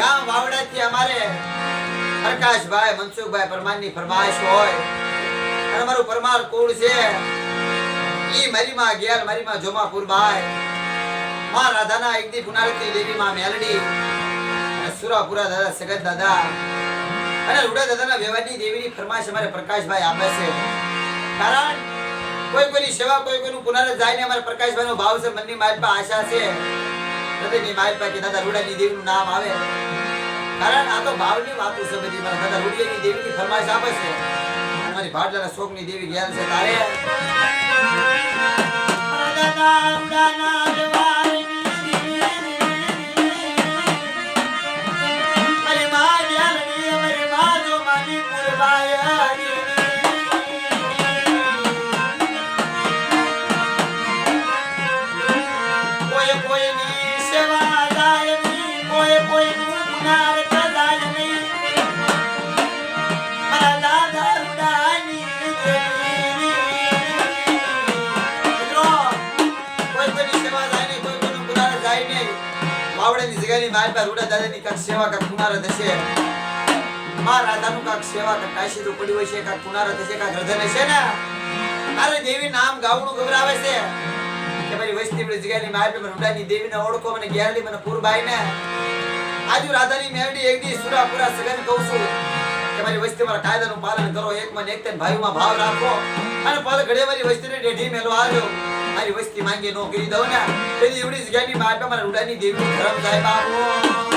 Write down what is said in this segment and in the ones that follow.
ગામ વાવડાથી અમારે પ્રકાશભાઈ મનસુખભાઈ પરમારની ફરમાઈશ હોય અને અમારું પરમાર કુળ છે ઈ મારી માં ગેલ મારી માં જોમાપુરભાઈ માં રાધાના એકદી પુનારતી દેવી માં મેલડી અને સુરાપુરા દાદા સગત દાદા અને રૂડા દાદાના વ્યવહારની દેવીની ફરમાઈશ અમારે પ્રકાશભાઈ આપે છે કારણ કોઈ કોઈની સેવા કોઈ કોઈનું પુનરાવર્તન જાય ને અમારે પ્રકાશભાઈનો ભાવ છે મનની માલપા આશા છે હૃદયની માલપા કે દાદા રૂડાની દેવીનું નામ આવે કારણ આ તો ભાવની વાતો છે બધી મારા દાદા રૂડિયાની દેવીની ફરમાઈશ આપે છે અને મારી ભાડલાના શોકની દેવી ગયા છે તારે દાદા રૂડાના રૂડા દાદાની કાક સેવા કાક પુનારત હશે માં રાધાનું કાક સેવા કાક કાશીરું પડ્યું હોય છે કાક પુનારત હશે કાક રધન હશે ને તારે દેવી નામ ગાવણું ગભરાવે છે કે મારી વસ્તી બધી જગ્યાની માર પર રૂડાની દેવીને ઓળખો મને ગેરલી મને પુરબાઈ ને આજુ રાધાની મેરડી એકદી સુરાપુરા સગન કહું છું કે મારી વસ્તી મારા કાયદાનું પાલન કરો એક મને એક તન ભાઈઓમાં ભાવ રાખો અને પલ ઘડે મારી વસ્તીને ઢેઢી મેલો આવ્યો મારી વસ્તી માંગે નો કરી દઉં ને તેની એવડી જગ્યાની માર પર મારા રૂડાની દેવીનું ધર્મ થાય બાપો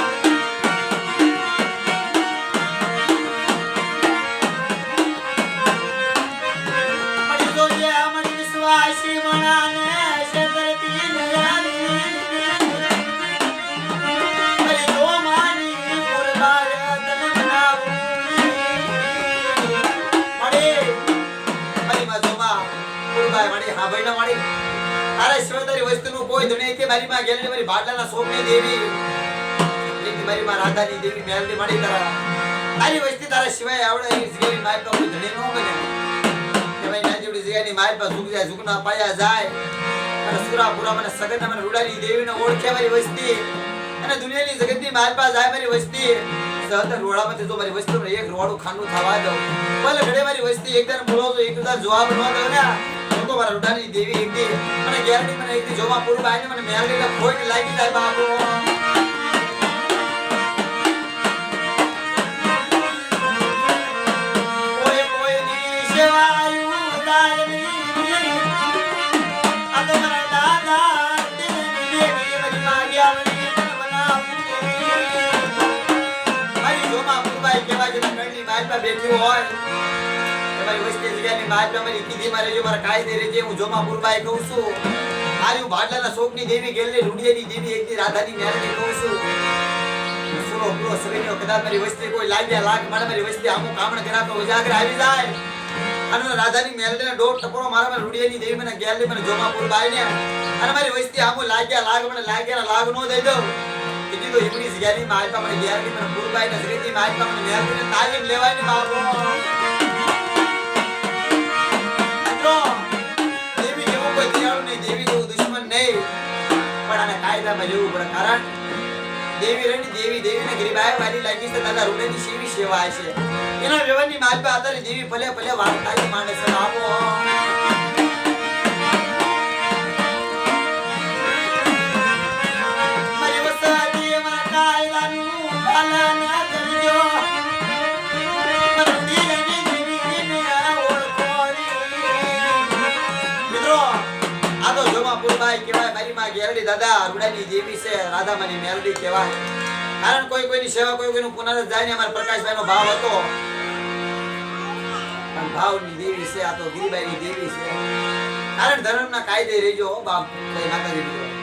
કોઈ ધણે કે મારી માં ગેલની મારી ભાડલાના શોકની દેવી કે મારી માં રાધાની દેવી મેલની મળી તારા તારી વસ્તી તારા સિવાય આવડે એ જગ્યાની માર પર કોઈ ધણે નો બને કે ભાઈ નાજીવડી જગ્યાની માર પર ઝુક જાય ઝુકના પાયા જાય અને સુરાપુરા મને સગન મને રૂડાની દેવીને ઓળખે મારી વસ્તી અને દુનિયાની જગતની માર પર જાય મારી વસ્તી સહતર રોડામાંથી જો મારી વસ્તી એક રોડું ખાનું થવા દઉં ભલે ઘડે મારી વસ્તી એકદમ બોલો તો એકદમ જવાબ ન દઉં ને તો મારા રૂડાની દેવી એકદી મને ગેરડી મને એકદી જોમાપુરભાઈ ને મને મેલડીને ખોટ લાગી જાય બાપો કોઈ કોઈની સેવાયું ઉતારવી આ તો મારા દાદા દેવી મારી માગ્યાવણી બનાવી મારી જોમાપુરભાઈ કેવા કે ઘરની બાજુમાં બેઠી હોય મારી વસ્તી જગ્યાની બાજુમાં મારી કીધી મારે જો મારા કાયદે રેજે હું જોમાપુરભાઈ કહું છું આર્યુ ભાડલાના શોકની દેવી ગેલની રૂડિયાની દેવી એકદી રાધાની મેરડી કહું છું સુરો પૂરો સગીનો કદાચ મારી વસ્તી કોઈ લાગ્યા લાગ મારી વસ્તી આમો કામણ કર્યા તો ઉજાગર આવી જાય અને રાધાની મેરડીને ડોર ટપરો મારા રૂડિયાની દેવી મને ગેલની મને જોમાપુરભાઈ ને અને મારી વસ્તી આમો લાગ્યા લાગ મને લાગ્યા લાગ નો દઈ દઉં કીધી તો ઈપડી જગ્યાની માલપા મને ગેલની મને પુરભાઈ ને શ્રીની માલપા મને મેરડીને તાલીમ લેવાની બાપો લેવું પડે કારણ દેવી રણી દેવી દેવીને ગરીબાઈ વાલી લાગી છે દાદા રૂડેની સેવી સેવા છે એના વ્યવહારની માલપા આધારે દેવી ભલે ભલે વાર્તાની માણસ આપો મારી વસાતી મારા કાયદાનું પાલન કરજો મરદીની દેવીને ઓળખોરી મિત્રો આ તો જોમાપુરભાઈ કહેવાય મારી માં ગેરડી દાદા રૂડાની દેવી છે રાધામાની મેલડી કહેવાય કારણ કોઈ કોઈની સેવા કોઈ કોઈનું પુનરાવર્તન જાય ને અમારા પ્રકાશભાઈનો ભાવ હતો પણ ભાવની દેવી છે આ તો ગીરીબાઈની દેવી છે કારણ ધર્મના કાયદે રહેજો બાપ માતાજી